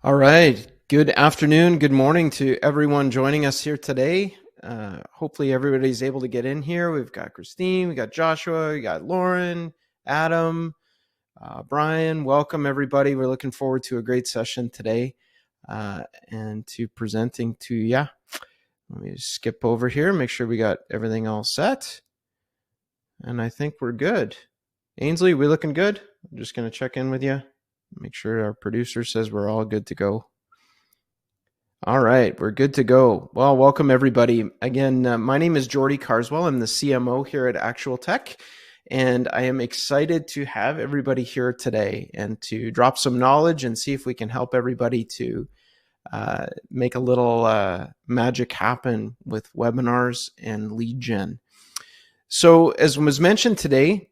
All right. Good afternoon. Good morning to everyone joining us here today. Hopefully everybody's able to get in here. We've got Christine, we got Joshua, we got Lauren, Adam, Brian. Welcome everybody. We're looking forward to a great session today and to presenting to you. Let me just skip over here, make sure we got everything all set. And I think we're good. Ainsley, we looking good? I'm just going to check in with you. Make sure our producer says we're all good to go. All right, we're good to go. Well, welcome everybody. Again, my name is Geordie Carswell. I'm the CMO here at ActualTech, and I am excited to have everybody here today and to drop some knowledge and see if we can help everybody to make a little magic happen with webinars and lead gen. So as was mentioned today,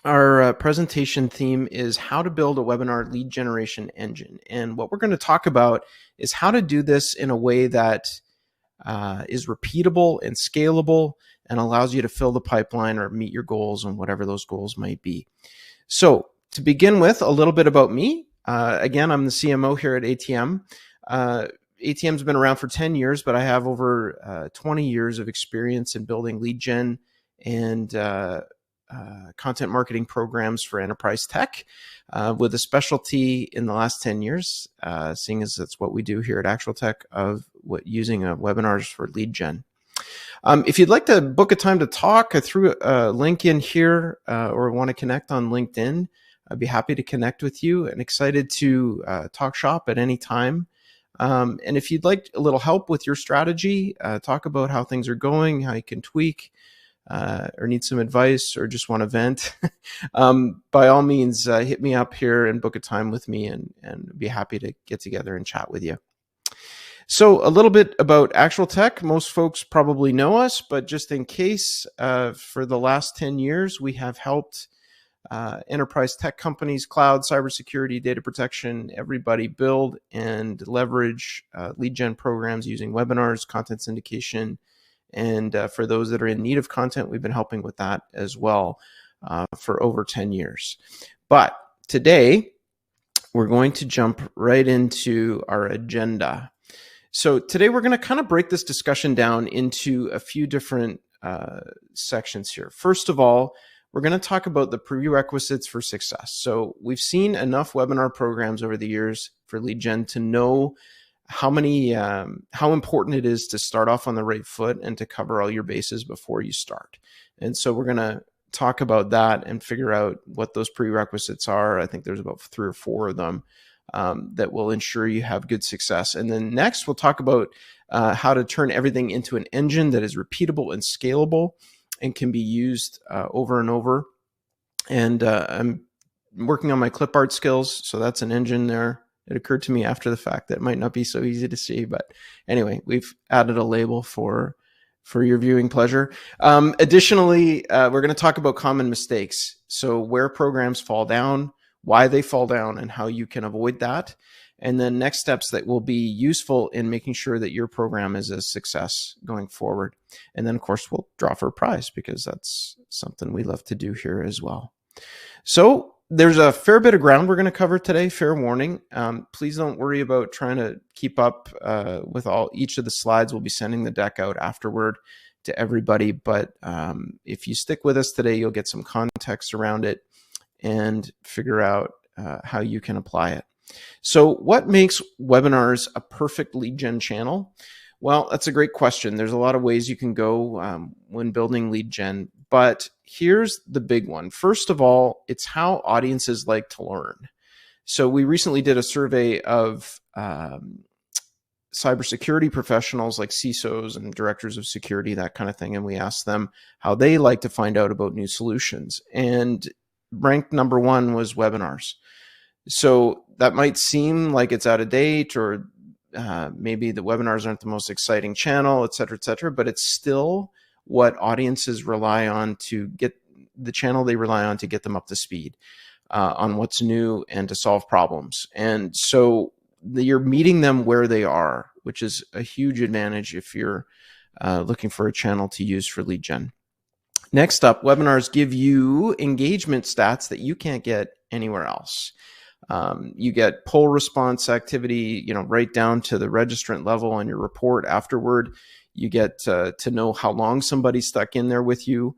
our presentation theme is how to build a webinar lead generation engine. And what we're going to talk about is how to do this in a way that is repeatable and scalable and allows you to fill the pipeline or meet your goals and whatever those goals might be. So to begin with, a little bit about me. Again, I'm the CMO here at ATM. ATM's been around for 10 years, but I have over 20 years of experience in building lead gen and content marketing programs for enterprise tech with a specialty in the last 10 years, seeing as that's what we do here at ActualTech of using webinars for lead gen. If you'd like to book a time to talk, I threw a link in here or want to connect on LinkedIn. I'd be happy to connect with you and excited to talk shop at any time. And if you'd like a little help with your strategy, talk about how things are going, how you can tweak, or need some advice or just want to vent, by all means, hit me up here and book a time with me and be happy to get together and chat with you. So a little bit about ActualTech. Most folks probably know us, but just in case, for the last 10 years, we have helped enterprise tech companies, cloud, cybersecurity, data protection, everybody build and leverage lead gen programs using webinars, content syndication, and for those that are in need of content, we've been helping with that as well for over 10 years. But today, we're going to jump right into our agenda. So today, we're going to kind of break this discussion down into a few different sections here. First of all, we're going to talk about the prerequisites for success. So we've seen enough webinar programs over the years for lead gen to know how important it is to start off on the right foot and to cover all your bases before you start. And so we're going to talk about that and figure out what those prerequisites are. I think there's about 3 or 4 of them that will ensure you have good success. And then next, we'll talk about how to turn everything into an engine that is repeatable and scalable and can be used over and over. And I'm working on my clip art skills, so that's an engine there. It occurred to me after the fact that it might not be so easy to see, but anyway, we've added a label for your viewing pleasure. Additionally, we're going to talk about common mistakes. So where programs fall down, why they fall down, and how you can avoid that. And then next steps that will be useful in making sure that your program is a success going forward. And then, of course, we'll draw for a prize because that's something we love to do here as well. So there's a fair bit of ground we're going to cover today, fair warning. Please don't worry about trying to keep up with each of the slides. We'll be sending the deck out afterward to everybody. But if you stick with us today, you'll get some context around it and figure out how you can apply it. So what makes webinars a perfect lead gen channel? Well, that's a great question. There's a lot of ways you can go when building lead gen, but here's the big one. First of all, it's how audiences like to learn. So we recently did a survey of cybersecurity professionals like CISOs and directors of security, that kind of thing, and we asked them how they like to find out about new solutions. And ranked number 1 was webinars. So that might seem like it's out of date or maybe the webinars aren't the most exciting channel, et cetera, but it's still what audiences rely on to get the channel they rely on to get them up to speed on what's new and to solve problems. And so you're meeting them where they are, which is a huge advantage if you're looking for a channel to use for lead gen. Next up, webinars give you engagement stats that you can't get anywhere else. You get poll response activity, right down to the registrant level on your report afterward. You get to know how long somebody stuck in there with you.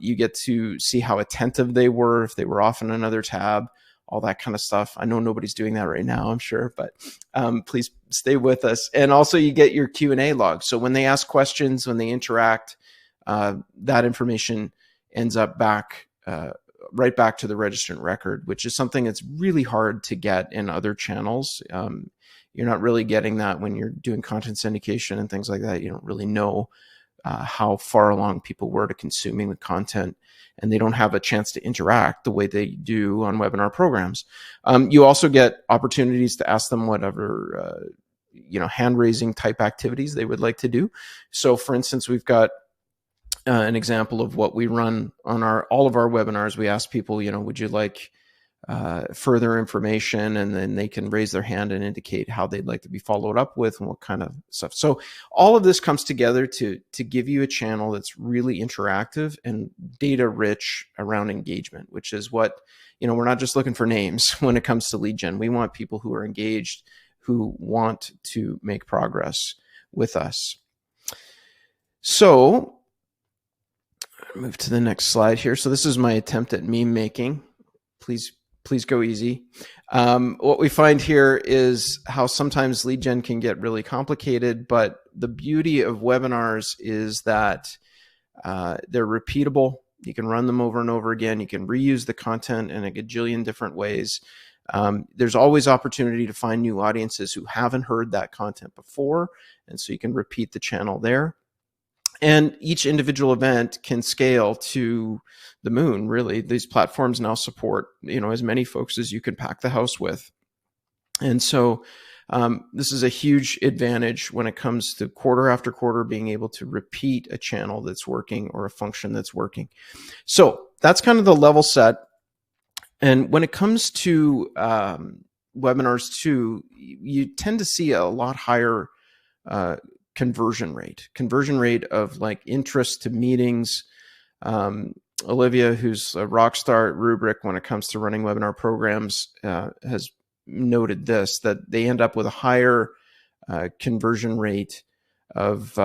You get to see how attentive they were, if they were off in another tab, all that kind of stuff. I know nobody's doing that right now, I'm sure, but please stay with us. And also you get your Q&A log. So when they ask questions, when they interact, that information ends up right back to the registrant record, which is something that's really hard to get in other channels. You're not really getting that when you're doing content syndication and things like that. You don't really know how far along people were to consuming the content, and they don't have a chance to interact the way they do on webinar programs. You also get opportunities to ask them whatever hand-raising type activities they would like to do. So for instance, we've got an example of what we run on all of our webinars. We ask people, would you like further information, and then they can raise their hand and indicate how they'd like to be followed up with and what kind of stuff. So all of this comes together to give you a channel that's really interactive and data rich around engagement, which is what, we're not just looking for names when it comes to lead gen. We want people who are engaged, who want to make progress with us. So move to the next slide here. So this is my attempt at meme making. Please go easy. What we find here is how sometimes lead gen can get really complicated, but the beauty of webinars is that they're repeatable. You can run them over and over again. You can reuse the content in a gajillion different ways. There's always opportunity to find new audiences who haven't heard that content before, and so you can repeat the channel there. And each individual event can scale to the moon, really. These platforms now support, as many folks as you can pack the house with. And so this is a huge advantage when it comes to quarter after quarter being able to repeat a channel that's working or a function that's working. So that's kind of the level set. And when it comes to webinars too, you tend to see a lot higher conversion rate of like interest to meetings. Olivia, who's a rock star at Rubrik when it comes to running webinar programs, has noted this, that they end up with a higher conversion rate of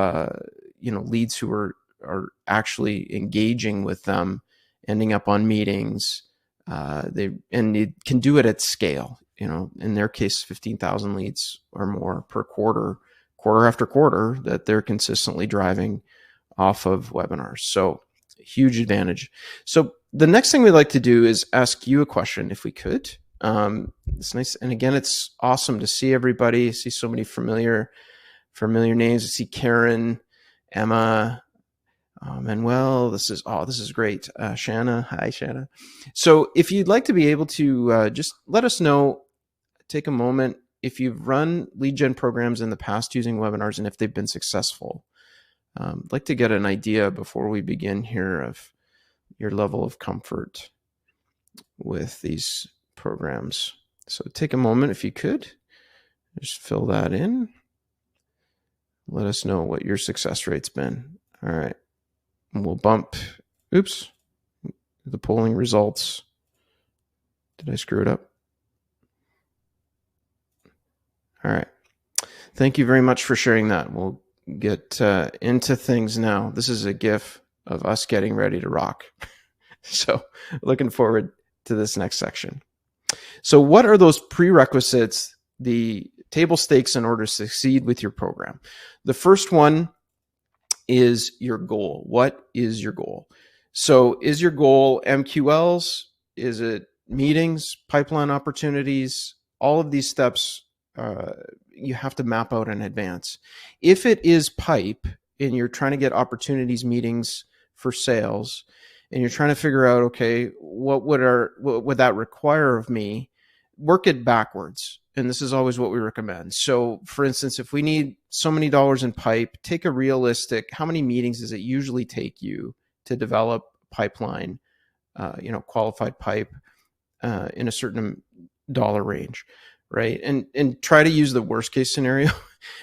leads who are actually engaging with them, ending up on meetings. They can do it at scale. In their case, 15,000 leads or more per quarter after quarter, that they're consistently driving off of webinars. So huge advantage. So the next thing we'd like to do is ask you a question, if we could. It's nice. And again, it's awesome to see everybody. I see so many familiar names. I see Karen, Emma, Manuel. This is great. Shanna. Hi, Shanna. So if you'd like to be able to just let us know, take a moment, if you've run lead gen programs in the past using webinars and if they've been successful. I'd like to get an idea before we begin here of your level of comfort with these programs. So take a moment, if you could, just fill that in. Let us know what your success rate's been. All right. And we'll bump, the polling results. Did I screw it up? All right. Thank you very much for sharing that. We'll get into things now. This is a GIF of us getting ready to rock. So looking forward to this next section. So what are those prerequisites, the table stakes in order to succeed with your program? The first one is your goal. What is your goal? So is your goal MQLs? Is it meetings, pipeline opportunities? All of these steps you have to map out in advance. If it is pipe and you're trying to get opportunities, meetings for sales, and you're trying to figure out, okay, what would that require of me? Work it backwards. And this is always what we recommend. So for instance, if we need so many dollars in pipe, take a realistic, how many meetings does it usually take you to develop pipeline, qualified pipe in a certain dollar range? Right. And try to use the worst case scenario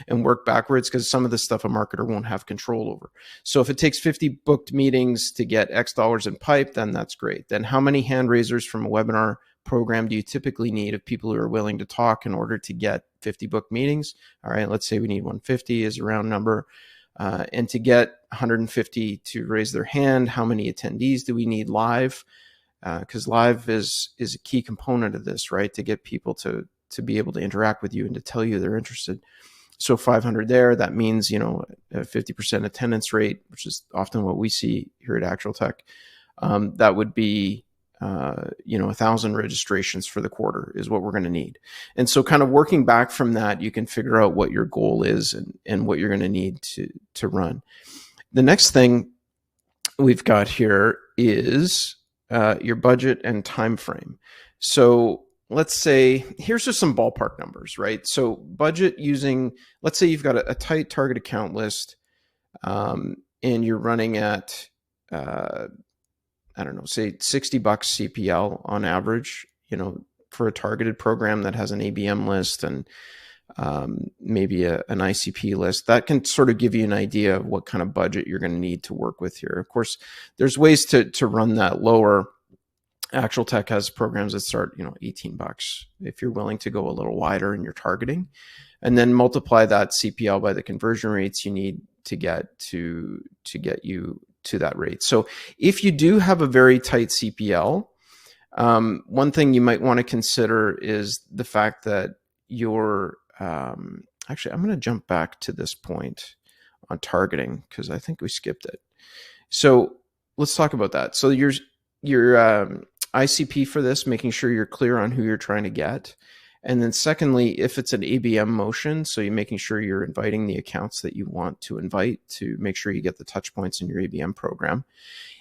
and work backwards, because some of the stuff a marketer won't have control over. So if it takes 50 booked meetings to get X dollars in pipe, then that's great. Then how many hand raisers from a webinar program do you typically need of people who are willing to talk in order to get 50 book meetings? All right, let's say we need 150 as a round number. And to get 150 to raise their hand, how many attendees do we need live? Because live is a key component of this, right? To get people to be able to interact with you and to tell you they're interested. So 500 there, that means, a 50% attendance rate, which is often what we see here at ActualTech. That would be, 1,000 registrations for the quarter is what we're going to need. And so kind of working back from that, you can figure out what your goal is and what you're going to need to run. The next thing we've got here is your budget and time frame. So let's say, here's just some ballpark numbers, right? So budget using, let's say you've got a tight target account list, and you're running at, say $60 CPL on average, for a targeted program that has an ABM list and maybe an ICP list. That can sort of give you an idea of what kind of budget you're going to need to work with here. Of course, there's ways to run that lower. ActualTech has programs that start, $18 if you're willing to go a little wider in your targeting, and then multiply that CPL by the conversion rates you need to get you to that rate. So if you do have a very tight CPL, one thing you might want to consider is the fact that your actually, I'm going to jump back to this point on targeting because I think we skipped it. So let's talk about that. So your ICP for this, making sure you're clear on who you're trying to get. And then secondly, if it's an ABM motion, so you're making sure you're inviting the accounts that you want to invite to make sure you get the touch points in your ABM program.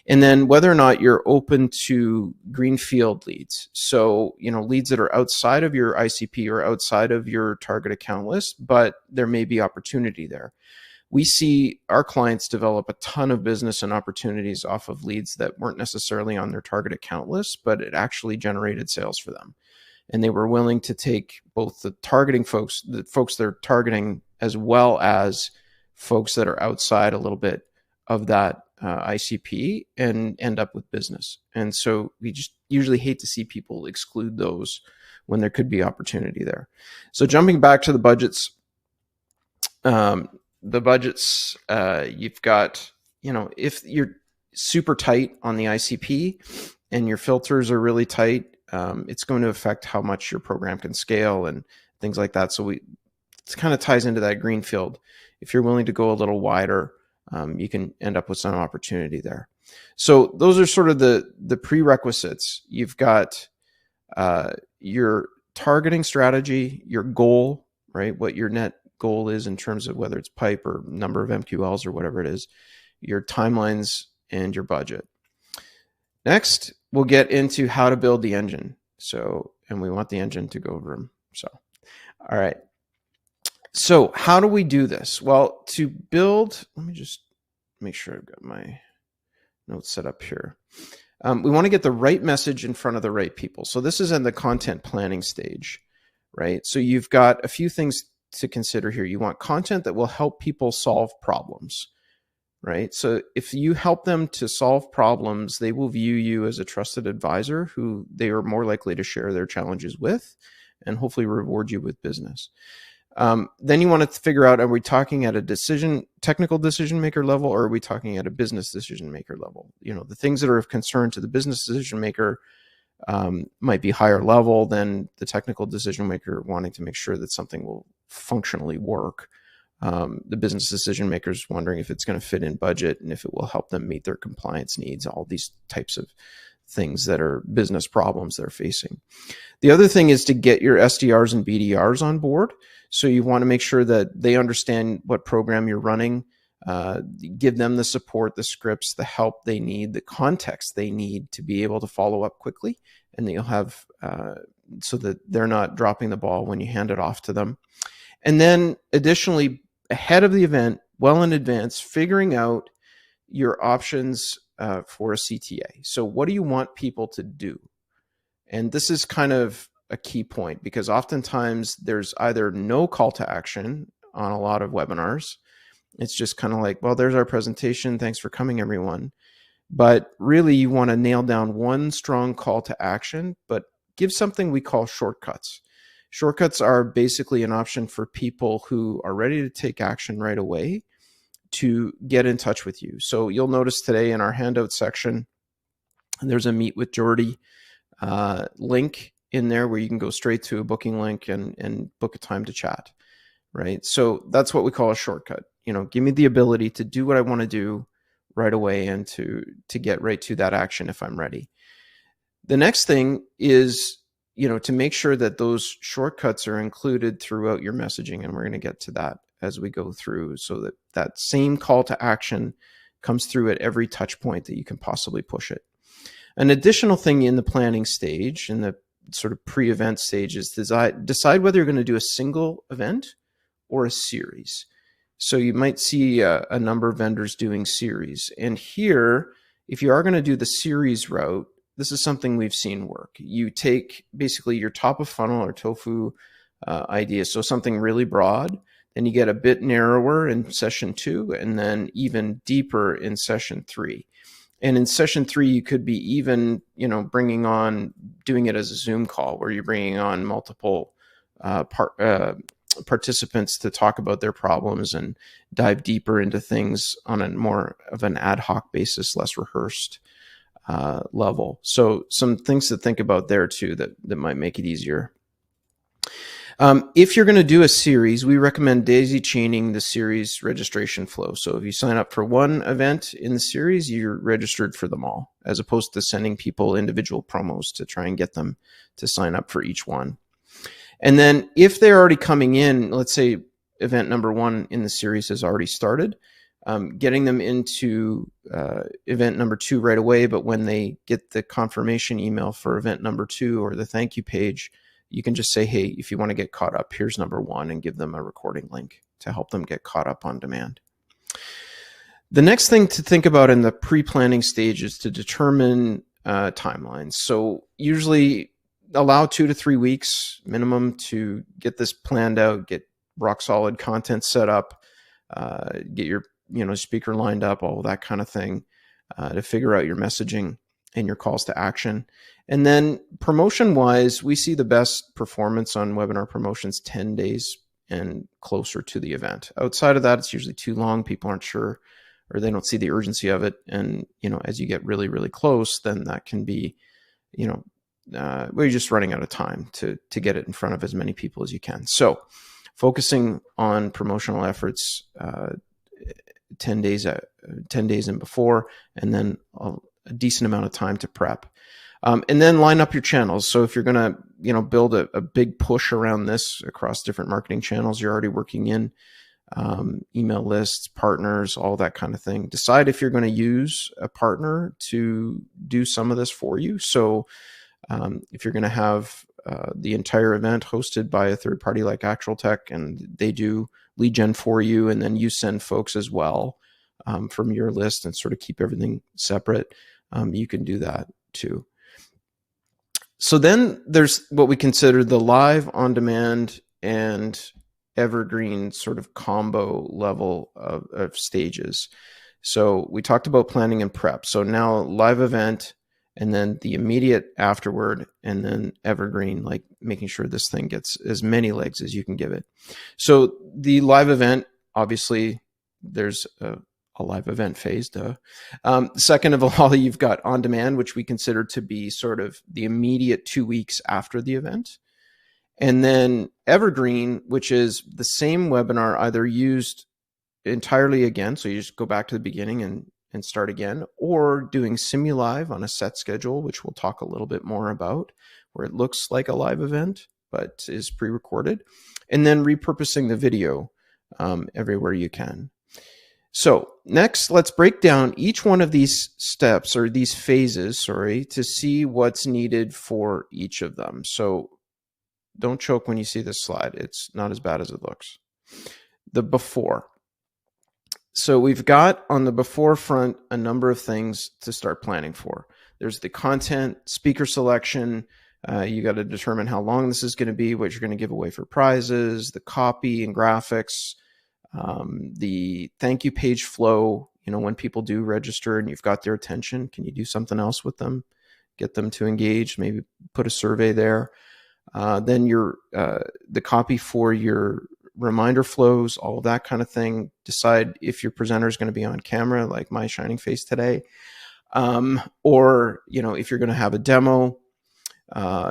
And then whether or not you're open to greenfield leads. So, leads that are outside of your ICP or outside of your target account list, but there may be opportunity there. We see our clients develop a ton of business and opportunities off of leads that weren't necessarily on their target account list, but it actually generated sales for them. And they were willing to take both the targeting folks, the folks they're targeting, as well as folks that are outside a little bit of that ICP and end up with business. And so we just usually hate to see people exclude those when there could be opportunity there. So jumping back to the budgets, you've got, if you're super tight on the ICP and your filters are really tight, it's going to affect how much your program can scale and things like that. So it kind of ties into that greenfield. If you're willing to go a little wider, you can end up with some opportunity there. So those are sort of the prerequisites. You've got your targeting strategy, your goal, right? What your net goal is in terms of whether it's pipe or number of MQLs or whatever it is, your timelines, and your budget. Next, we'll get into how to build the engine. And we want the engine to go over them. All right. So how do we do this? Well, to build, let me just make sure I've got my notes set up here. We want to get the right message in front of the right people. So this is in the content planning stage, right? So you've got a few things to consider here. You want content that will help people solve problems, right? So if you help them to solve problems, they will view you as a trusted advisor who they are more likely to share their challenges with and hopefully reward you with business. Then you want to figure out, are we talking at a technical decision maker level, or are we talking at a business decision maker level? The things that are of concern to the business decision maker might be higher level than the technical decision maker wanting to make sure that something will functionally work. The business decision makers wondering if it's going to fit in budget and if it will help them meet their compliance needs, all these types of things that are business problems they're facing. The other thing is to get your SDRs and BDRs on board. So you want to make sure that they understand what program you're running, give them the support, the scripts, the help they need, the context they need to be able to follow up quickly, and that you'll have so that they're not dropping the ball when you hand it off to them. And then additionally, ahead of the event, well in advance, figuring out your options for a CTA. So what do you want people to do? And this is kind of a key point, because oftentimes there's either no call to action on a lot of webinars. It's just kind of like, well, there's our presentation. Thanks for coming, everyone. But really, you want to nail down one strong call to action, but give something we call shortcuts. Shortcuts are basically an option for people who are ready to take action right away to get in touch with you. So you'll notice today in our handout section, there's a Meet with Geordie link in there where you can go straight to a booking link and book a time to chat, right? So that's what we call a shortcut. Give me the ability to do what I want to do right away and to get right to that action if I'm ready. The next thing is, to make sure that those shortcuts are included throughout your messaging. And we're going to get to that as we go through, so that that same call to action comes through at every touch point that you can possibly push it. An additional thing in the planning stage, in the sort of pre-event stage, is decide whether you're going to do a single event or a series. So you might see a number of vendors doing series. And here, if you are going to do the series route, this is something we've seen work. You take basically your top of funnel or tofu idea, so something really broad, then you get a bit narrower in session 2, and then even deeper in session 3. And in session 3, you could be even, doing it as a Zoom call where you're bringing on multiple participants to talk about their problems and dive deeper into things on a more of an ad hoc basis, less rehearsed level. So some things to think about there too that might make it easier. If you're going to do a series, we recommend daisy chaining the series registration flow. So if you sign up for one event in the series, you're registered for them all, as opposed to sending people individual promos to try and get them to sign up for each one. And then if they're already coming in, let's say event number 1 in the series has already started, getting them into event number 2 right away. But when they get the confirmation email for event number 2 or the thank you page, you can just say, hey, if you want to get caught up, here's number 1, and give them a recording link to help them get caught up on demand. The next thing to think about in the pre-planning stage is to determine timelines. So usually allow 2 to 3 weeks minimum to get this planned out, get rock solid content set up, get your speaker lined up, all that kind of thing, to figure out your messaging and your calls to action. And then promotion wise, we see the best performance on webinar promotions 10 days and closer to the event. Outside of that, it's usually too long. People aren't sure, or they don't see the urgency of it. And, as you get really, really close, then that can be, we're just running out of time to get it in front of as many people as you can. So focusing on promotional efforts 10 days and before, and then a decent amount of time to prep. And then line up your channels. So if you're going to, build a big push around this across different marketing channels you're already working in, email lists, partners, all that kind of thing. Decide if you're going to use a partner to do some of this for you. So if you're going to have the entire event hosted by a third party like ActualTech, and they do lead gen for you, and then you send folks as well from your list and sort of keep everything separate, you can do that too. So then there's what we consider the live, on-demand, and evergreen sort of combo level of stages. So we talked about planning and prep. So now live event, and then the immediate afterward, and then evergreen, like making sure this thing gets as many legs as you can give it. So the live event, obviously, there's a live event phase. Second of all, you've got on demand, which we consider to be sort of the immediate 2 weeks after the event. And then evergreen, which is the same webinar either used entirely again. So you just go back to the beginning and start again, or doing simu-live on a set schedule, which we'll talk a little bit more about, where it looks like a live event, but is pre-recorded. And then repurposing the video everywhere you can. So next, let's break down each one of these steps, or these phases, to see what's needed for each of them. So don't choke when you see this slide. It's not as bad as it looks. The before. So we've got on the before front a number of things to start planning for. There's the content, speaker selection. You got to determine how long this is going to be, what you're going to give away for prizes, the copy and graphics, the thank you page flow. When people do register and you've got their attention, can you do something else with them? get them to engage, maybe put a survey there. Then the copy for your reminder flows, all of that kind of thing. Decide if your presenter is going to be on camera, like my shining face today, or if you're going to have a demo,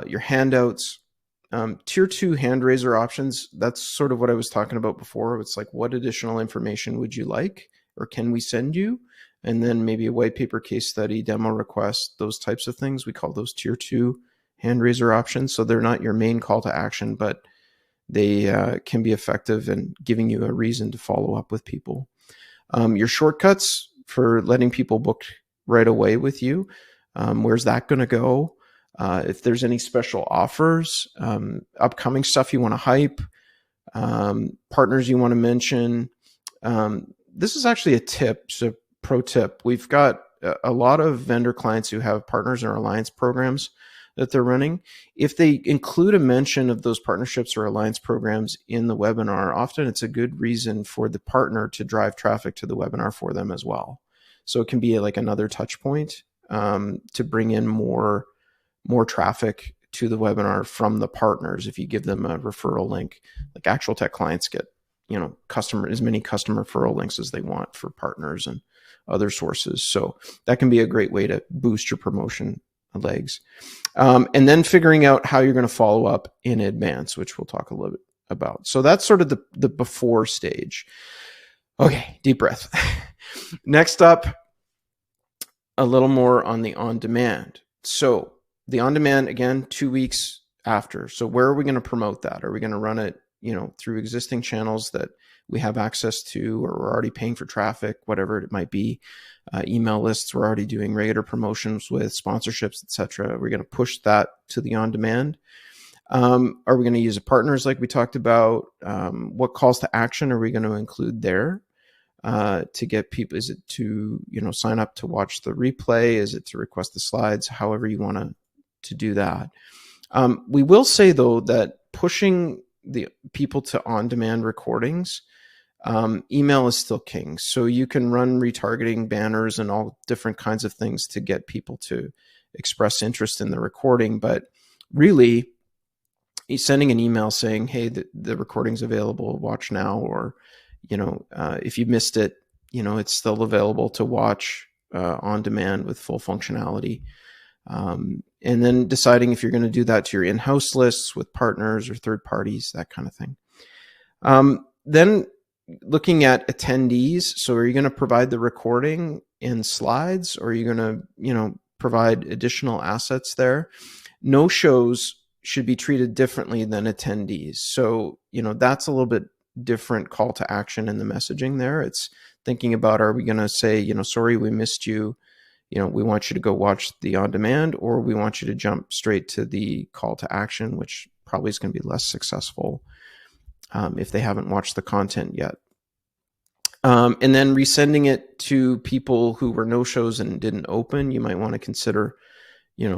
your handouts. Tier 2 hand raiser options, that's sort of what I was talking about before. It's like, what additional information would you like, or can we send you? And then maybe a white paper, case study, demo request, those types of things. We call those tier 2 hand raiser options. So they're not your main call to action, but they can be effective in giving you a reason to follow up with people. Your shortcuts for letting people book right away with you, where's that going to go? If there's any special offers, upcoming stuff you want to hype, partners you want to mention. This is actually a tip, so pro tip. We've got a lot of vendor clients who have partners or alliance programs that they're running. If they include a mention of those partnerships or alliance programs in the webinar, often it's a good reason for the partner to drive traffic to the webinar for them as well. So it can be like another touch point to bring in more traffic to the webinar from the partners. If you give them a referral link, like ActualTech clients get, as many customer referral links as they want for partners and other sources. So that can be a great way to boost your promotion legs. And then figuring out how you're going to follow up in advance, which we'll talk a little bit about. So that's sort of the before stage. Okay, deep breath. Next up, a little more on the on-demand. So the on-demand, again, 2 weeks after. So where are we going to promote that? Are we going to run it, through existing channels that we have access to, or we're already paying for traffic, whatever it might be, email lists we're already doing regular promotions with, sponsorships, etc. We're going to push that to the on-demand. Are we going to use partners like we talked about? What calls to action are we going to include there to get people? Is it to sign up to watch the replay? Is it to request the slides? However you want to do that. We will say though that pushing the people to on-demand recordings, email is still king. So you can run retargeting banners and all different kinds of things to get people to express interest in the recording. But really, sending an email saying, hey, the recording's available, watch now, or, if you missed it, it's still available to watch on demand with full functionality. And then deciding if you're going to do that to your in-house lists with partners or third parties, that kind of thing. Then looking at attendees. So are you going to provide the recording in slides, or are you going to, provide additional assets there? No-shows should be treated differently than attendees. So, that's a little bit different call to action in the messaging there. It's thinking about, are we going to say, sorry, we missed you. We want you to go watch the on-demand, or we want you to jump straight to the call to action, which probably is going to be less successful if they haven't watched the content yet. And then resending it to people who were no-shows and didn't open. You might want to consider,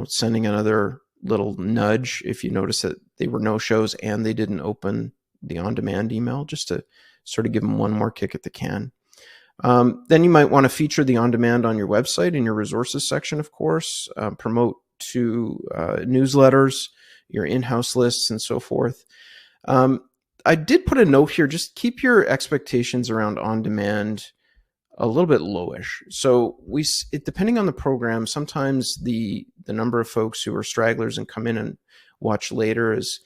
sending another little nudge if you notice that they were no-shows and they didn't open the on-demand email, just to sort of give them one more kick at the can. Then you might want to feature the on-demand on your website in your resources section, of course, promote to newsletters, your in-house lists, and so forth. I did put a note here, just keep your expectations around on-demand a little bit lowish. So depending on the program, sometimes the number of folks who are stragglers and come in and watch later is,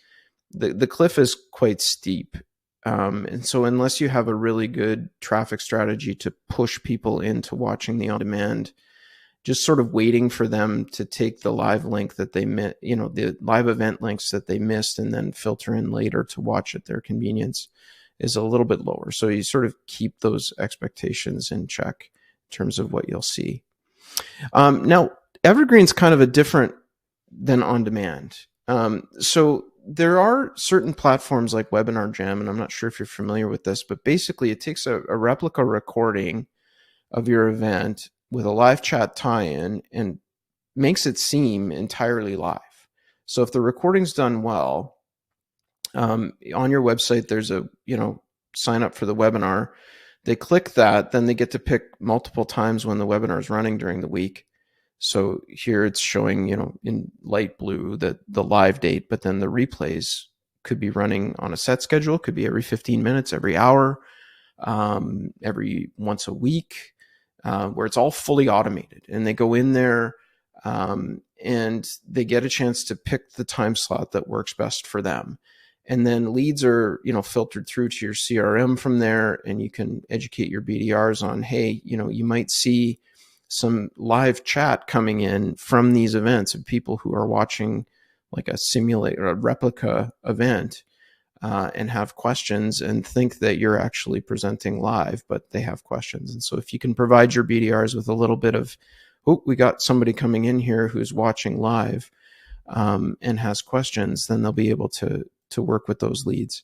the cliff is quite steep. And so unless you have a really good traffic strategy to push people into watching the on-demand, just sort of waiting for them to take the live link that they missed, the live event links that they missed, and then filter in later to watch at their convenience, is a little bit lower. So you sort of keep those expectations in check in terms of what you'll see. Now, Evergreen's kind of a different than on-demand. So there are certain platforms like Webinar Jam, and I'm not sure if you're familiar with this, but basically it takes a replica recording of your event with a live chat tie-in and makes it seem entirely live. So if the recording's done well, on your website, there's a, sign up for the webinar. They click that, then they get to pick multiple times when the webinar is running during the week. So here it's showing, in light blue the live date, but then the replays could be running on a set schedule, could be every 15 minutes, every hour, every once a week, where it's all fully automated. And they go in there and they get a chance to pick the time slot that works best for them. And then leads are, filtered through to your CRM from there, and you can educate your BDRs on, hey, you might see some live chat coming in from these events of people who are watching like a simulator, a replica event, and have questions and think that you're actually presenting live, but they have questions. And so if you can provide your BDRs with a little bit of, oh, we got somebody coming in here who's watching live and has questions, then they'll be able to work with those leads.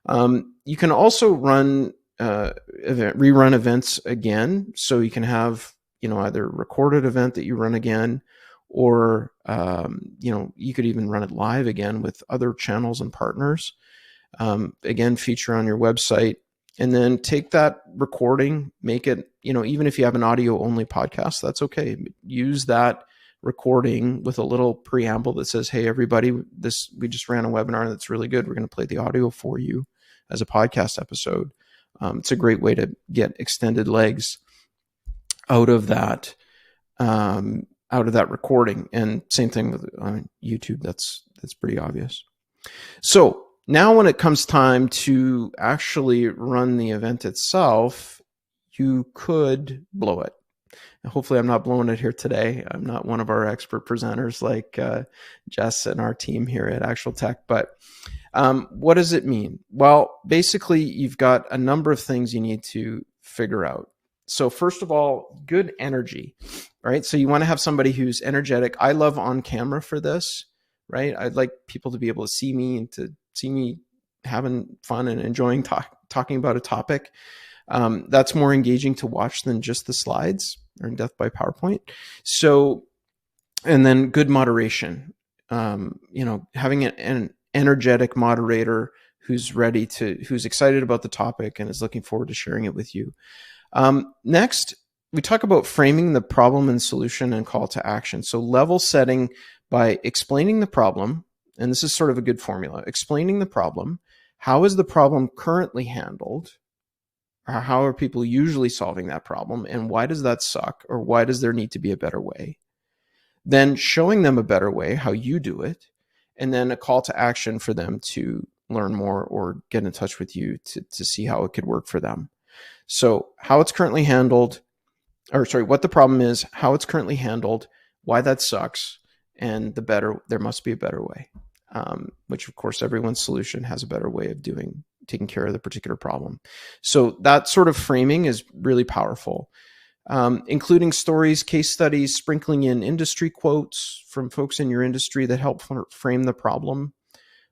You can also run rerun events again. So you can have, either a recorded event that you run again, or, you could even run it live again with other channels and partners. Again, feature on your website, and then take that recording, make it, even if you have an audio only podcast, that's okay. Use that recording with a little preamble that says, hey, everybody, we just ran a webinar that's really good. We're going to play the audio for you as a podcast episode. It's a great way to get extended legs out of that recording. And same thing with YouTube. That's pretty obvious. So now when it comes time to actually run the event itself, you could blow it. And hopefully I'm not blowing it here today. I'm not one of our expert presenters like Jess and our team here at ActualTech. But what does it mean? Well, basically, you've got a number of things you need to figure out. So first of all, good energy, right? So you want to have somebody who's energetic. I love on camera for this, right? I'd like people to be able to see me and to see me having fun and enjoying talking about a topic. That's more engaging to watch than just the slides or in death by PowerPoint. So, and then good moderation, having an energetic moderator who's who's excited about the topic and is looking forward to sharing it with you. Next, we talk about framing the problem and solution and call to action. So level setting by explaining the problem, and this is sort of a good formula, explaining the problem. How is the problem currently handled? Or how are people usually solving that problem? And why does that suck? Or why does there need to be a better way? Then showing them a better way, how you do it, and then a call to action for them to learn more or get in touch with you to see how it could work for them. So how it's currently handled, what the problem is, how it's currently handled, why that sucks, and there must be a better way, which of course everyone's solution has a better way of taking care of the particular problem. So that sort of framing is really powerful, including stories, case studies, sprinkling in industry quotes from folks in your industry that help frame the problem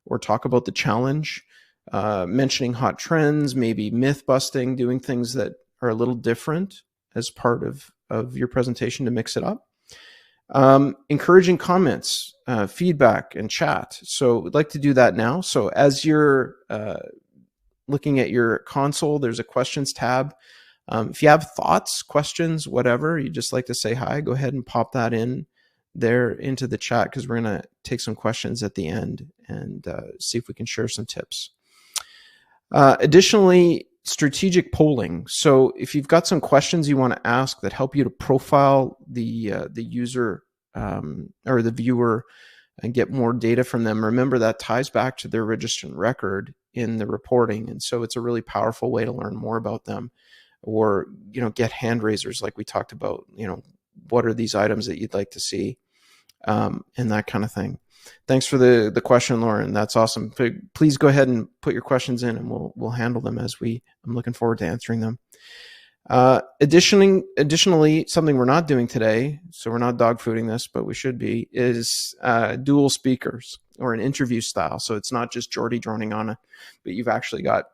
or talk about the challenge. Mentioning hot trends, maybe myth busting, doing things that are a little different as part of your presentation to mix it up. Encouraging comments, feedback, and chat. So we'd like to do that now. So as you're looking at your console, there's a questions tab. If you have thoughts, questions, whatever, you just like to say hi, go ahead and pop that in there into the chat, because we're going to take some questions at the end and see if we can share some tips. Additionally, strategic polling. So if you've got some questions you want to ask that help you to profile the user or the viewer and get more data from them, remember that ties back to their registered record in the reporting. And so it's a really powerful way to learn more about them, or, get hand raisers like we talked about, what are these items that you'd like to see, and that kind of thing. Thanks for the question, Lauren. That's awesome. Please go ahead and put your questions in, and we'll handle them I'm looking forward to answering them. Additionally, something we're not doing today, so we're not dog fooding this, but we should be, is dual speakers or an interview style. So it's not just Geordie droning on it, but you've actually got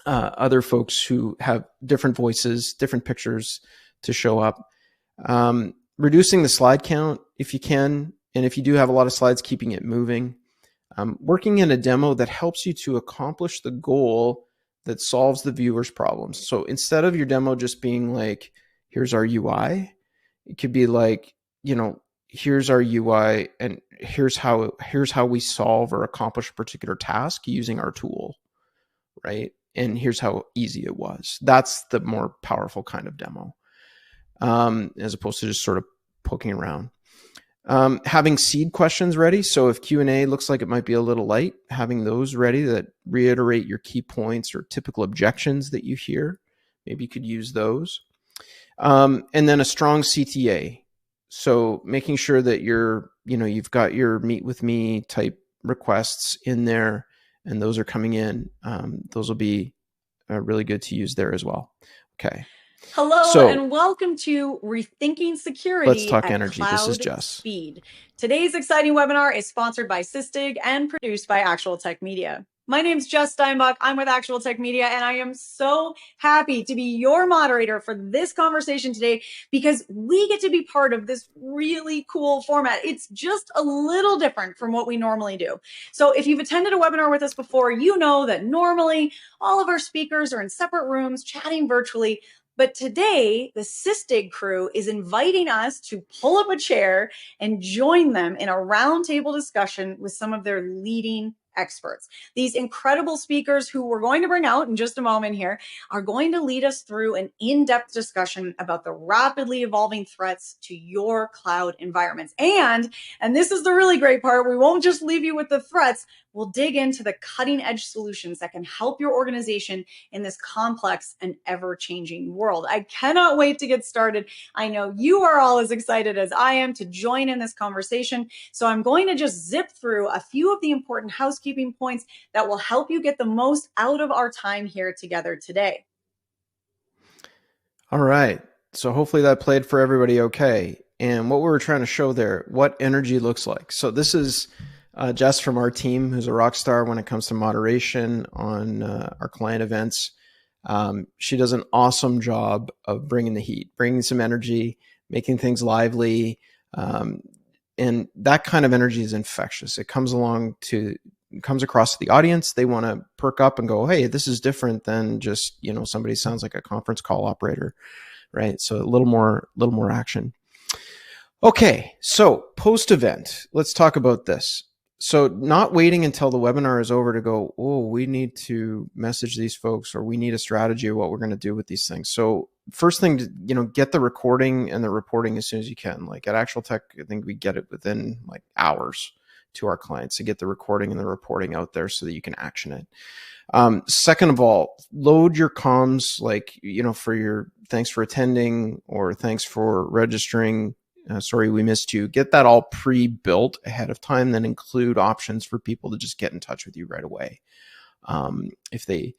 other folks who have different voices, different pictures to show up. Reducing the slide count if you can. And if you do have a lot of slides, keeping it moving. Working in a demo that helps you to accomplish the goal that solves the viewer's problems. So instead of your demo just being like, here's our UI, it could be like, here's our UI, and here's how we solve or accomplish a particular task using our tool, right? And here's how easy it was. That's the more powerful kind of demo, as opposed to just sort of poking around. Having seed questions ready. So if Q&A looks like it might be a little light, having those ready that reiterate your key points or typical objections that you hear, maybe you could use those. And then a strong CTA. So making sure that you've got your meet with me type requests in there, and those are coming in. Those will be really good to use there as well. Okay. Hello, and welcome to Rethinking Security Let's talk at energy. Cloud This is Jess. Speed. Today's exciting webinar is sponsored by Sysdig and produced by ActualTech Media. My name's Jess Steinbach. I'm with ActualTech Media, and I am so happy to be your moderator for this conversation today because we get to be part of this really cool format. It's just a little different from what we normally do. So if you've attended a webinar with us before, you know that normally all of our speakers are in separate rooms chatting virtually. But today, the Sysdig crew is inviting us to pull up a chair and join them in a roundtable discussion with some of their leading experts. These incredible speakers who we're going to bring out in just a moment here are going to lead us through an in-depth discussion about the rapidly evolving threats to your cloud environments. And this is the really great part, we won't just leave you with the threats, we'll dig into the cutting edge solutions that can help your organization in this complex and ever-changing world. I cannot wait to get started. I know you are all as excited as I am to join in this conversation. So I'm going to just zip through a few of the important housekeeping points that will help you get the most out of our time here together today. All right. So hopefully that played for everybody okay. And what we were trying to show there, what energy looks like. So this is Jess from our team, who's a rock star when it comes to moderation on our client events. She does an awesome job of bringing the heat, bringing some energy, making things lively. And that kind of energy is infectious. It comes across to the audience. They want to perk up and go, hey, this is different than just, somebody sounds like a conference call operator, right? So a little more action. Okay, so post-event, let's talk about this. So not waiting until the webinar is over to go, oh, we need to message these folks, or we need a strategy of what we're going to do with these things. So first thing, get the recording and the reporting as soon as you can. Like at ActualTech, I think we get it within like hours to our clients to get the recording and the reporting out there so that you can action it. Second of all, load your comms, like, for your thanks for attending or thanks for registering. Sorry, we missed you. Get that all pre-built ahead of time, then include options for people to just get in touch with you right away. If they,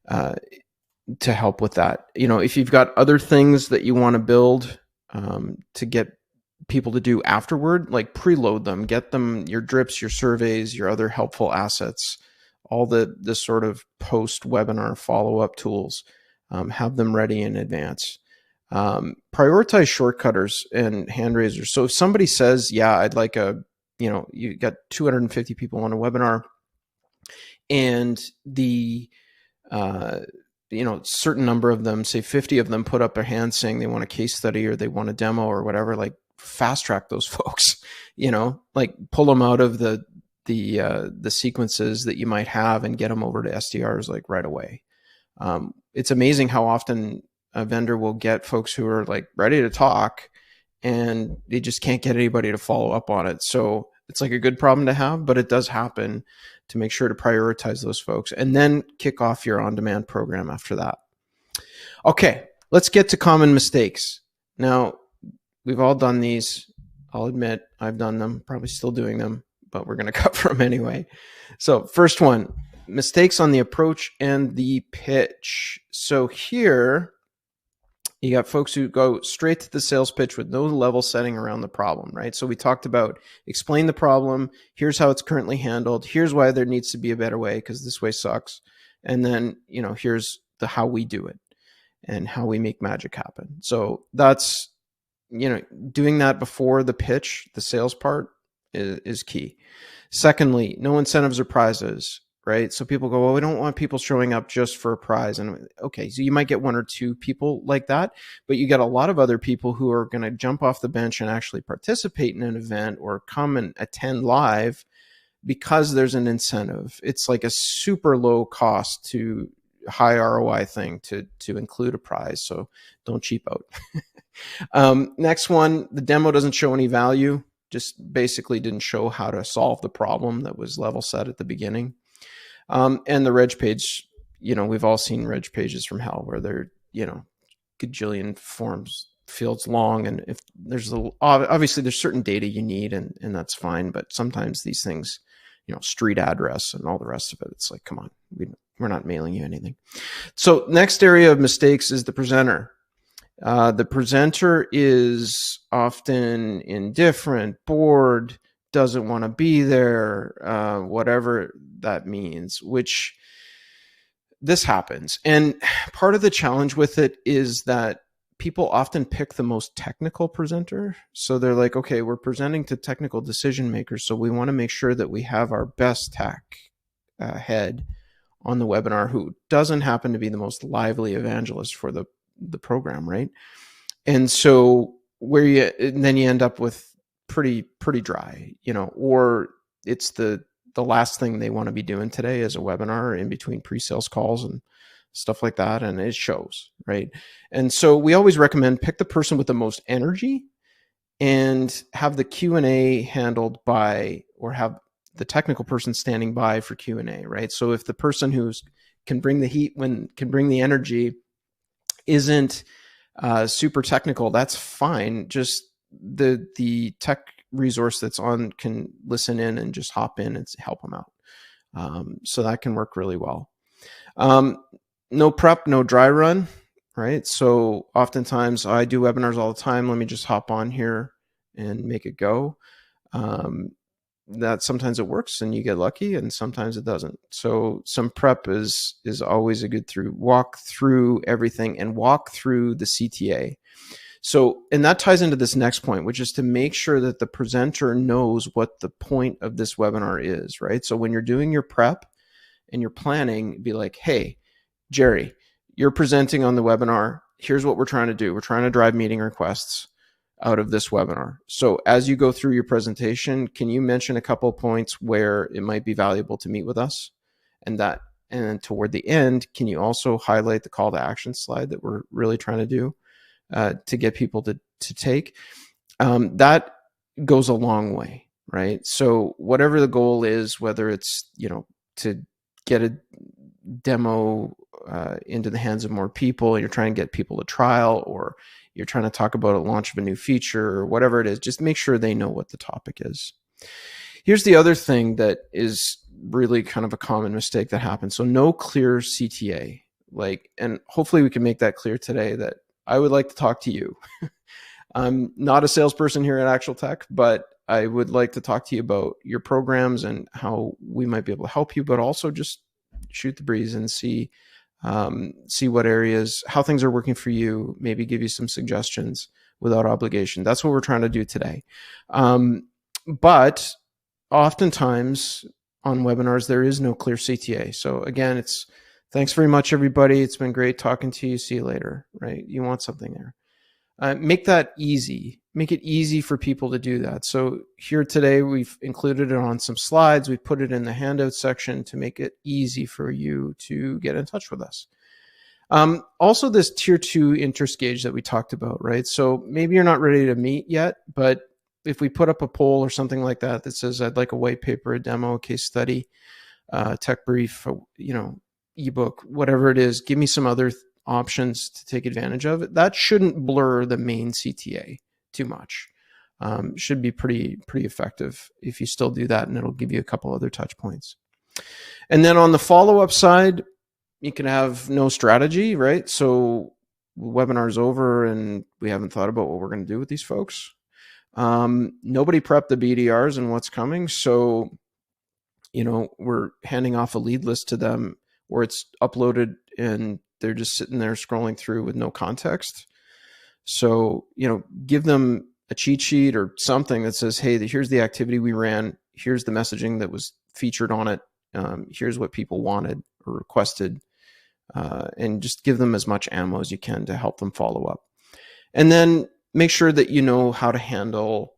to help with that, if you've got other things that you want to build to get people to do afterward, like preload them, get them your drips, your surveys, your other helpful assets, all the sort of post-webinar follow-up tools, have them ready in advance. Prioritize shortcutters and hand raisers. So if somebody says, yeah, I'd like you got 250 people on a webinar and the, certain number of them, say 50 of them put up their hand saying they want a case study or they want a demo or whatever, like fast track those folks, like pull them out of the sequences that you might have and get them over to SDRs like right away. It's amazing how often a vendor will get folks who are like ready to talk and they just can't get anybody to follow up on it. So it's like a good problem to have, but it does happen, to make sure to prioritize those folks and then kick off your on-demand program after that. Okay, let's get to common mistakes. Now, we've all done these. I'll admit I've done them, probably still doing them, but we're going to cover them anyway. So first one, mistakes on the approach and the pitch. So here, you got folks who go straight to the sales pitch with no level setting around the problem, right? So we talked about explain the problem. Here's how it's currently handled. Here's why there needs to be a better way because this way sucks. And then, here's the how we do it and how we make magic happen. So that's, doing that before the pitch, the sales part is key. Secondly, no incentives or prizes, right? So people go, well, we don't want people showing up just for a prize. And okay, so you might get one or two people like that, but you get a lot of other people who are going to jump off the bench and actually participate in an event or come and attend live because there's an incentive. It's like a super low cost to high ROI thing to include a prize. So don't cheap out. Next one, the demo doesn't show any value. Just basically didn't show how to solve the problem that was level set at the beginning. And the reg page, we've all seen reg pages from hell where they're, gajillion forms fields long. And if there's obviously there's certain data you need and that's fine. But sometimes these things, street address and all the rest of it, it's like, come on, we're not mailing you anything. So next area of mistakes is the presenter. The presenter is often indifferent, bored, doesn't want to be there, whatever that means, which this happens. And part of the challenge with it is that people often pick the most technical presenter. So they're like, okay, we're presenting to technical decision makers, so we want to make sure that we have our best tech head on the webinar who doesn't happen to be the most lively evangelist for the program, right? And so then you end up with pretty dry, or it's the last thing they want to be doing today is a webinar in between pre-sales calls and stuff like that, and it shows, right? And so we always recommend pick the person with the most energy and have the Q&A handled by, or have the technical person standing by for Q&A, right? So if the person who's can bring the heat, can bring the energy, isn't super technical, that's fine. Just the tech resource that's on can listen in and just hop in and help them out. So that can work really well. No prep, no dry run, right? So oftentimes I do webinars all the time. Let me just hop on here and make it go. That sometimes it works and you get lucky, and sometimes it doesn't. So some prep is always a good walk through everything and walk through the CTA. So, and that ties into this next point, which is to make sure that the presenter knows what the point of this webinar is, right? So when you're doing your prep and you're planning, be like, hey, Jerry, you're presenting on the webinar. Here's what we're trying to do. We're trying to drive meeting requests out of this webinar. So as you go through your presentation, can you mention a couple of points where it might be valuable to meet with us? And toward the end, can you also highlight the call to action slide that we're really trying to do to get people to take? That goes a long way, right? So whatever the goal is, whether it's, to get a demo into the hands of more people, and you're trying to get people to trial, or you're trying to talk about a launch of a new feature, or whatever it is, just make sure they know what the topic is. Here's the other thing that is really kind of a common mistake that happens. So no clear CTA. And hopefully we can make that clear today that I would like to talk to you. I'm not a salesperson here at ActualTech, but I would like to talk to you about your programs and how we might be able to help you, but also just shoot the breeze and see what areas, how things are working for you, maybe give you some suggestions without obligation. That's what we're trying to do today. But oftentimes on webinars, there is no clear CTA. So again, thanks very much, everybody. It's been great talking to you. See you later, right? You want something there. Make that easy. Make it easy for people to do that. So here today, we've included it on some slides. We put it in the handout section to make it easy for you to get in touch with us. Also, this tier 2 interest gauge that we talked about, right? So maybe you're not ready to meet yet, but if we put up a poll or something like that that says, I'd like a white paper, a demo, a case study, tech brief, ebook, whatever it is, give me some other options to take advantage of it. That shouldn't blur the main CTA too much. Should be pretty effective if you still do that, and it'll give you a couple other touch points. And then on the follow-up side, you can have no strategy, right? So webinar's over and we haven't thought about what we're going to do with these folks. Nobody prepped the BDRs and what's coming. So, we're handing off a lead list to them where it's uploaded and they're just sitting there scrolling through with no context. So, give them a cheat sheet or something that says, hey, here's the activity we ran. Here's the messaging that was featured on it. here's what people wanted or requested, and just give them as much ammo as you can to help them follow up. And then make sure that you know how to handle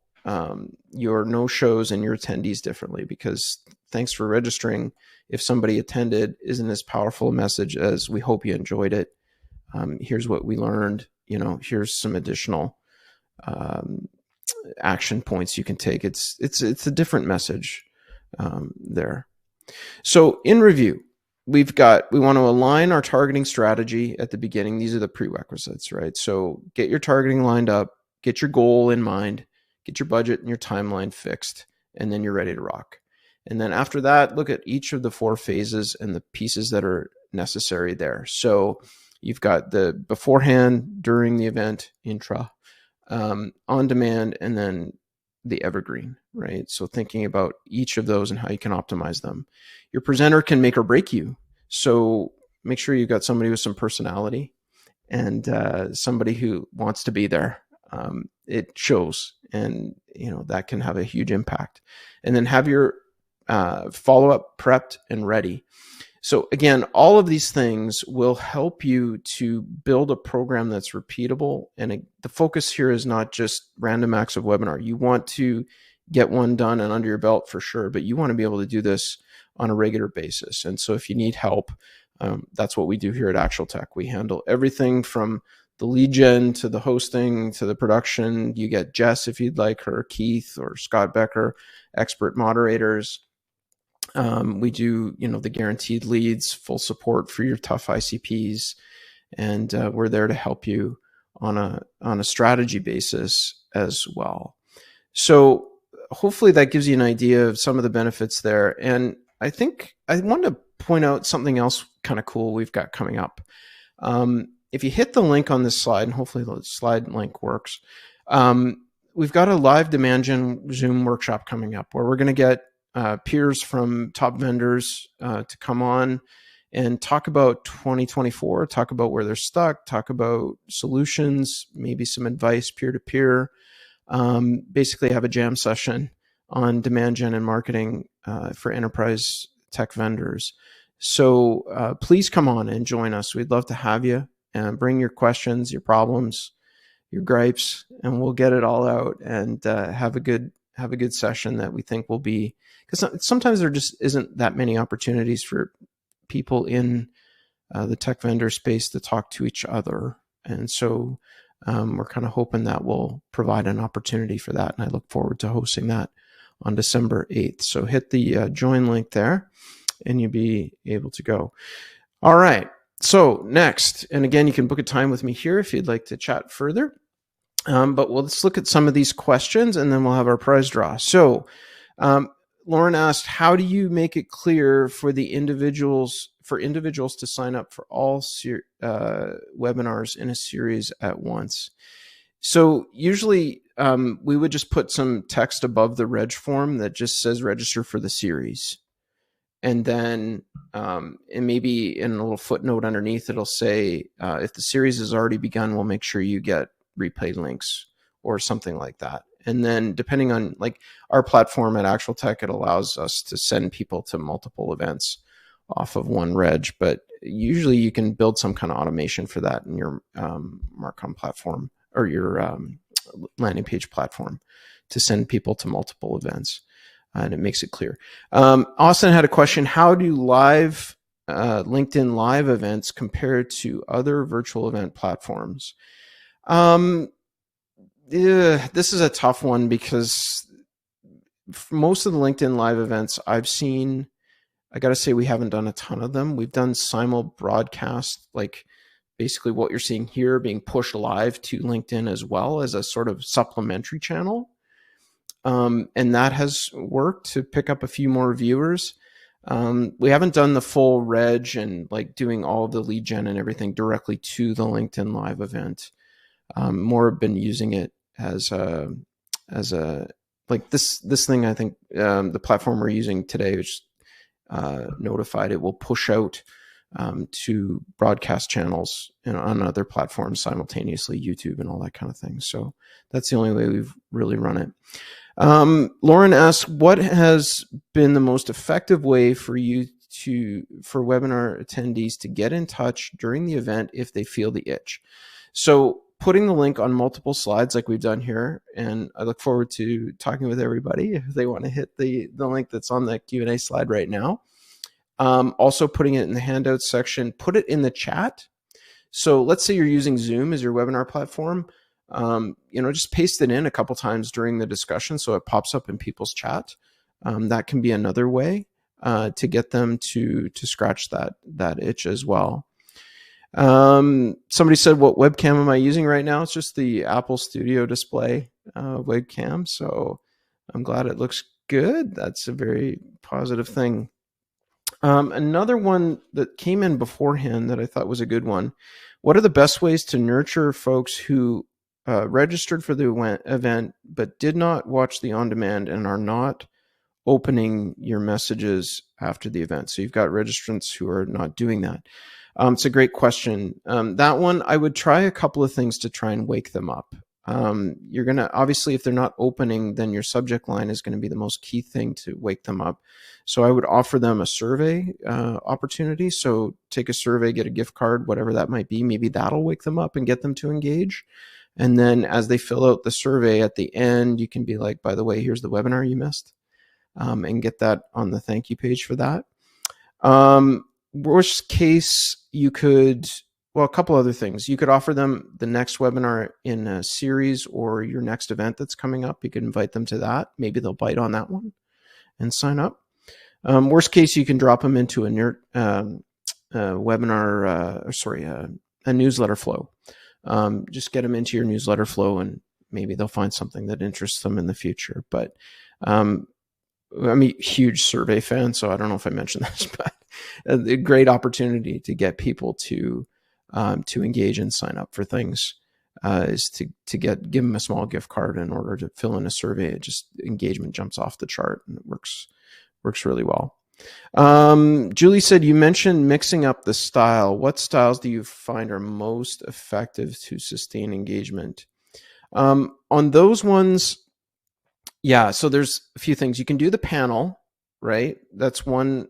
your no-shows and your attendees differently, because thanks for registering. If somebody attended isn't as powerful a message as we hope you enjoyed it, here's what we learned, here's some additional action points you can take. It's a different message there. So in review, we want to align our targeting strategy at the beginning. These are the prerequisites, right? So get your targeting lined up, get your goal in mind, get your budget and your timeline fixed, and then you're ready to rock. And then after that, look at each of the 4 phases and the pieces that are necessary there. So you've got the beforehand, during the event, intra, on demand, and then the evergreen, right? So thinking about each of those and how you can optimize them. Your presenter can make or break you. So make sure you've got somebody with some personality and somebody who wants to be there. It shows, and that can have a huge impact. And then have your follow-up prepped and ready. So again, all of these things will help you to build a program that's repeatable. And the focus here is not just random acts of webinar. You want to get one done and under your belt for sure, but you want to be able to do this on a regular basis. And so if you need help, that's what we do here at ActualTech. We handle everything from the lead gen to the hosting to the production. You get Jess if you'd like her, Keith or Scott Becker, expert moderators. We do, the guaranteed leads, full support for your tough ICPs, and we're there to help you on a strategy basis as well. So hopefully that gives you an idea of some of the benefits there. And I think I wanted to point out something else kind of cool we've got coming up. If you hit the link on this slide, and hopefully the slide link works, we've got a live demand gen Zoom workshop coming up where we're going to get peers from top vendors to come on and talk about 2024, talk about where they're stuck, talk about solutions, maybe some advice peer-to-peer, basically have a jam session on demand gen and marketing for enterprise tech vendors. So please come on and join us. We'd love to have you, and bring your questions, your problems, your gripes, and we'll get it all out and have a good session that we think will be, because sometimes there just isn't that many opportunities for people in the tech vendor space to talk to each other. And so we're kind of hoping that will provide an opportunity for that. And I look forward to hosting that on December 8th. So hit the join link there and you'll be able to go. All right. So next, and again, you can book a time with me here if you'd like to chat further. But let's look at some of these questions and then we'll have our prize draw. So Lauren asked, how do you make it clear for individuals to sign up for all webinars in a series at once? So usually we would just put some text above the reg form that just says register for the series. And then and maybe in a little footnote underneath, it'll say, if the series has already begun, we'll make sure you get replay links or something like that. And then depending on like our platform at ActualTech, it allows us to send people to multiple events off of one reg, but usually you can build some kind of automation for that in your Marcom platform or your landing page platform to send people to multiple events. And it makes it clear. Austin had a question: how do LinkedIn Live events compare to other virtual event platforms? This is a tough one because most of the LinkedIn Live events I've seen, I got to say we haven't done a ton of them. We've done simul broadcast, like basically what you're seeing here being pushed live to LinkedIn as well as a sort of supplementary channel. And that has worked to pick up a few more viewers. We haven't done the full reg and like doing all of the lead gen and everything directly to the LinkedIn Live event. More have been using it as a like this thing. I think the platform we're using today, which notified, it will push out to broadcast channels on other platforms simultaneously, YouTube and all that kind of thing. So that's the only way we've really run it. Lauren asks, what has been the most effective way for webinar attendees to get in touch during the event if they feel the itch? So putting the link on multiple slides like we've done here, and I look forward to talking with everybody if they want to hit the link that's on the Q&A slide right now. Also putting it in the handouts section, put it in the chat. So let's say you're using Zoom as your webinar platform. Just paste it in a couple times during the discussion so it pops up in people's chat. That can be another way to get them to scratch that itch as well. Somebody said, what webcam am I using right now? It's just the Apple Studio Display webcam. So I'm glad it looks good. That's a very positive thing. Another one that came in beforehand that I thought was a good one. What are the best ways to nurture folks who registered for the event but did not watch the on-demand and are not opening your messages after the event? So you've got registrants who are not doing that. It's a great question. That one, I would try a couple of things to try and wake them up. You're going to, obviously, if they're not opening, then your subject line is going to be the most key thing to wake them up. So I would offer them a survey opportunity. So take a survey, get a gift card, whatever that might be. Maybe that'll wake them up and get them to engage. And then as they fill out the survey at the end, you can be like, by the way, here's the webinar you missed, and get that on the thank you page for that. Worst case, you could, well, a couple other things. You could offer them the next webinar in a series or your next event that's coming up. You could invite them to that. Maybe they'll bite on that one and sign up. Worst case, you can drop them into a newsletter flow. Just get them into your newsletter flow and maybe they'll find something that interests them in the future. But I'm a huge survey fan, so I don't know if I mentioned this, but a great opportunity to get people to engage and sign up for things is to give them a small gift card in order to fill in a survey. It just, engagement jumps off the chart and it works really well. Julie said, you mentioned mixing up the style. What styles do you find are most effective to sustain engagement? On those ones, yeah, so there's a few things. You can do the panel, right? That's one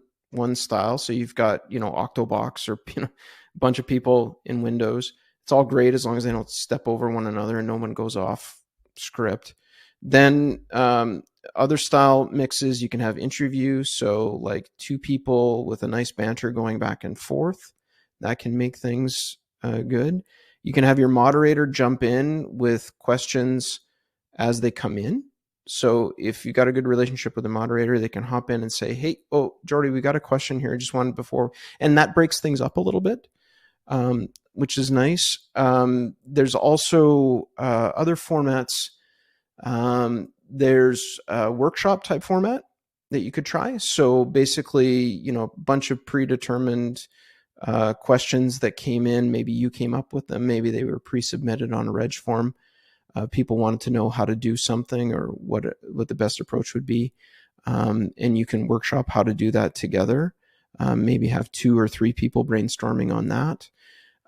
style. So you've got, Octobox or a bunch of people in windows. It's all great as long as they don't step over one another and no one goes off script. Then other style mixes, you can have interview. So like two people with a nice banter going back and forth. That can make things good. You can have your moderator jump in with questions as they come in. So if you got a good relationship with the moderator, they can hop in and say, hey, Geordie, we got a question here. I just wanted before. And that breaks things up a little bit, which is nice. There's also other formats. There's a workshop type format that you could try. So basically, a bunch of predetermined questions that came in. Maybe you came up with them. Maybe they were pre-submitted on a reg form. People wanted to know how to do something or what the best approach would be. And you can workshop how to do that together. Maybe have 2 or 3 people brainstorming on that.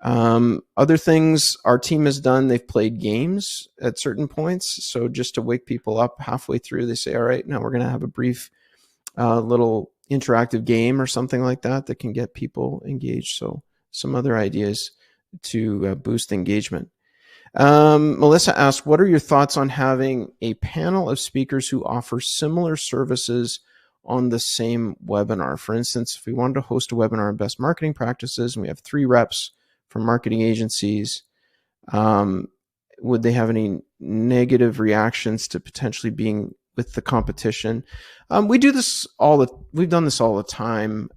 Other things our team has done, they've played games at certain points. So just to wake people up halfway through, they say, all right, now we're going to have a brief little interactive game or something like that can get people engaged. So some other ideas to boost engagement. Melissa asked, what are your thoughts on having a panel of speakers who offer similar services on the same webinar? For instance, if we wanted to host a webinar on best marketing practices and we have 3 reps from marketing agencies, would they have any negative reactions to potentially being with the competition? We've done this all the time.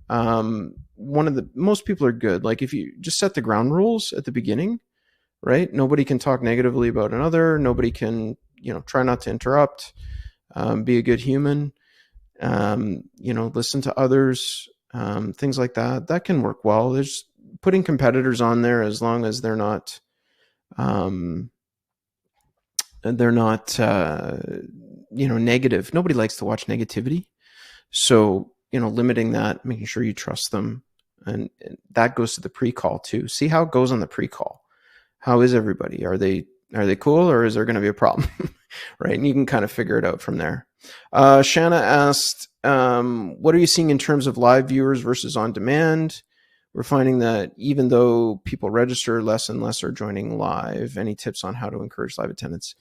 Most people are good. Like if you just set the ground rules at the beginning, right? Nobody can talk negatively about another. Nobody can, try not to interrupt, be a good human, listen to others, things like that. That can work well. There's putting competitors on there as long as they're not negative. Nobody likes to watch negativity. So, limiting that, making sure you trust them. And that goes to the pre-call too. See how it goes on the pre-call. How is everybody? Are they cool, or is there going to be a problem? right? And you can kind of figure it out from there. Shanna asked, what are you seeing in terms of live viewers versus on demand? We're finding that even though people register, less and less are joining live. Any tips on how to encourage live attendance?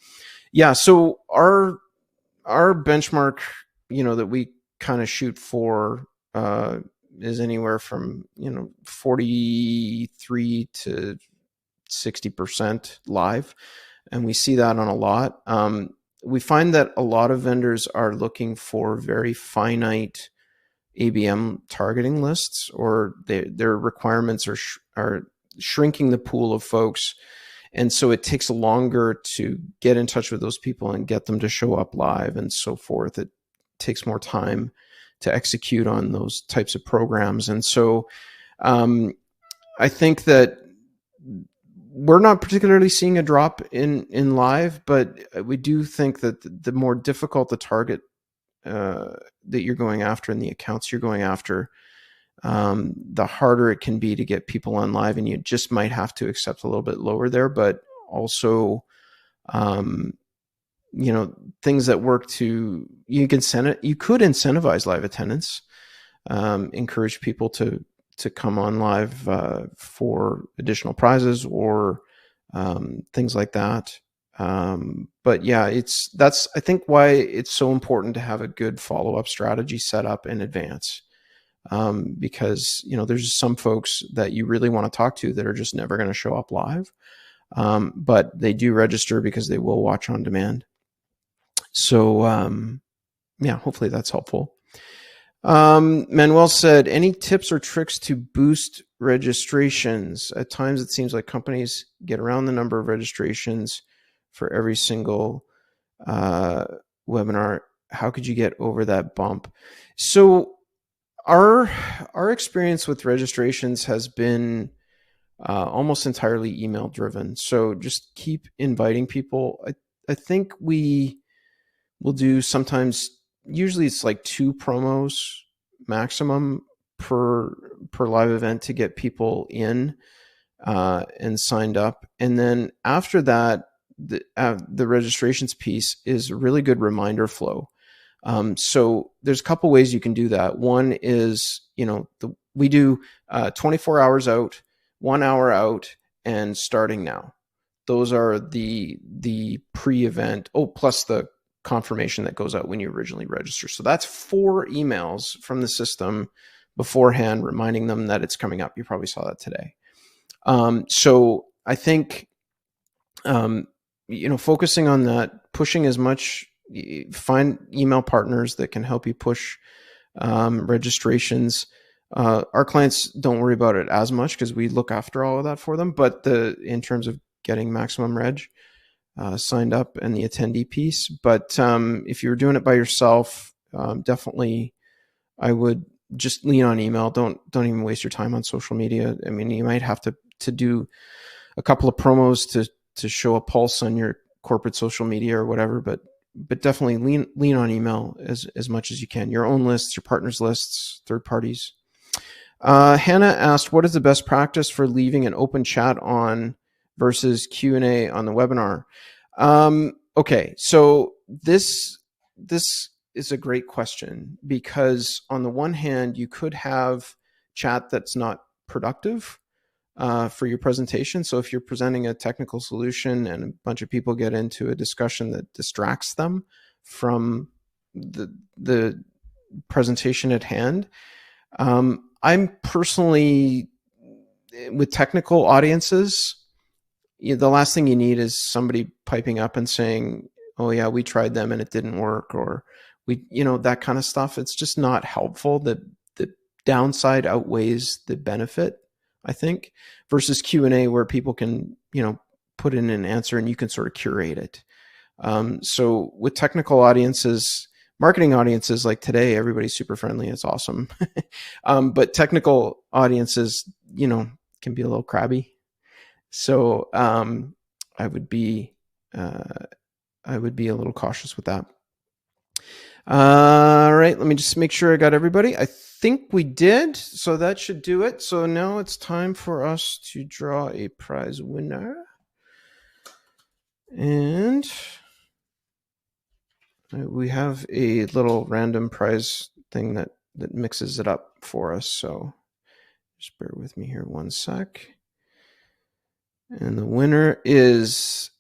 Yeah, so our benchmark, that we kind of shoot for is anywhere from 43 to 60% live, and we see that on a lot. We find that a lot of vendors are looking for very finite ABM targeting lists, or their requirements are shrinking the pool of folks, and so it takes longer to get in touch with those people and get them to show up live and so forth. It takes more time to execute on those types of programs, and so I think that we're not particularly seeing a drop in live, but we do think that the more difficult the target that you're going after and the accounts you're going after, the harder it can be to get people on live, and you just might have to accept a little bit lower there. But also, things that work you could incentivize live attendance, encourage people to come on live for additional prizes or things like that. But yeah, that's I think why it's so important to have a good follow-up strategy set up in advance, because there's some folks that you really want to talk to that are just never going to show up live, but they do register because they will watch on demand. So yeah, hopefully that's helpful. Manuel said, any tips or tricks to boost registrations? At times it seems like companies get around the number of registrations for every single webinar. How could you get over that bump? So our experience with registrations has been almost entirely email driven. So just keep inviting people. I think we will do sometimes, usually it's like 2 promos maximum per live event to get people in and signed up. And then after that, the registrations piece is a really good reminder flow. So there's a couple ways you can do that. One is, we do 24 hours out, 1 hour out, and starting now. Those are the pre-event. Oh, plus the confirmation that goes out when you originally register. So that's 4 emails from the system beforehand, reminding them that it's coming up. You probably saw that today. So I think, focusing on that, pushing as much, find email partners that can help you push registrations. Our clients don't worry about it as much because we look after all of that for them. But in terms of getting maximum reg signed up and the attendee piece. But if you're doing it by yourself, definitely I would just lean on email. Don't even waste your time on social media. I mean, you might have to do a couple of promos to show a pulse on your corporate social media or whatever, but definitely lean on email as much as you can. Your own lists, your partners' lists, third parties. Hannah asked, what is the best practice for leaving an open chat on versus Q&A on the webinar? Okay, so this is a great question, because on the one hand, you could have chat that's not productive for your presentation. So if you're presenting a technical solution and a bunch of people get into a discussion that distracts them from the presentation at hand, I'm personally, with technical audiences, the last thing you need is somebody piping up and saying, oh yeah, we tried them and it didn't work, or that kind of stuff. It's just not helpful. The downside outweighs the benefit, I think, versus Q&A where people can, put in an answer and you can sort of curate it. So with technical audiences, marketing audiences like today, everybody's super friendly. It's awesome. But technical audiences, can be a little crabby. So I would be a little cautious with that. All right, let me just make sure I got everybody. I think we did, so that should do it. So now it's time for us to draw a prize winner. And We have a little random prize thing that mixes it up for us. So just bear with me here 1 sec. And the winner is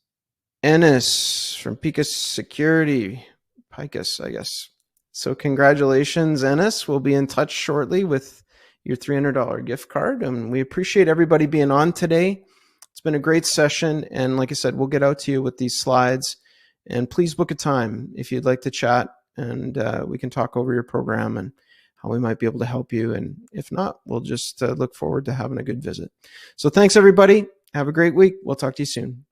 Ennis from Picus Security. Picus, I guess. So congratulations, Ennis. We'll be in touch shortly with your $300 gift card. And we appreciate everybody being on today. It's been a great session. And like I said, we'll get out to you with these slides. And please book a time if you'd like to chat, and we can talk over your program and how we might be able to help you. And if not, we'll just look forward to having a good visit. So thanks, everybody. Have a great week. We'll talk to you soon.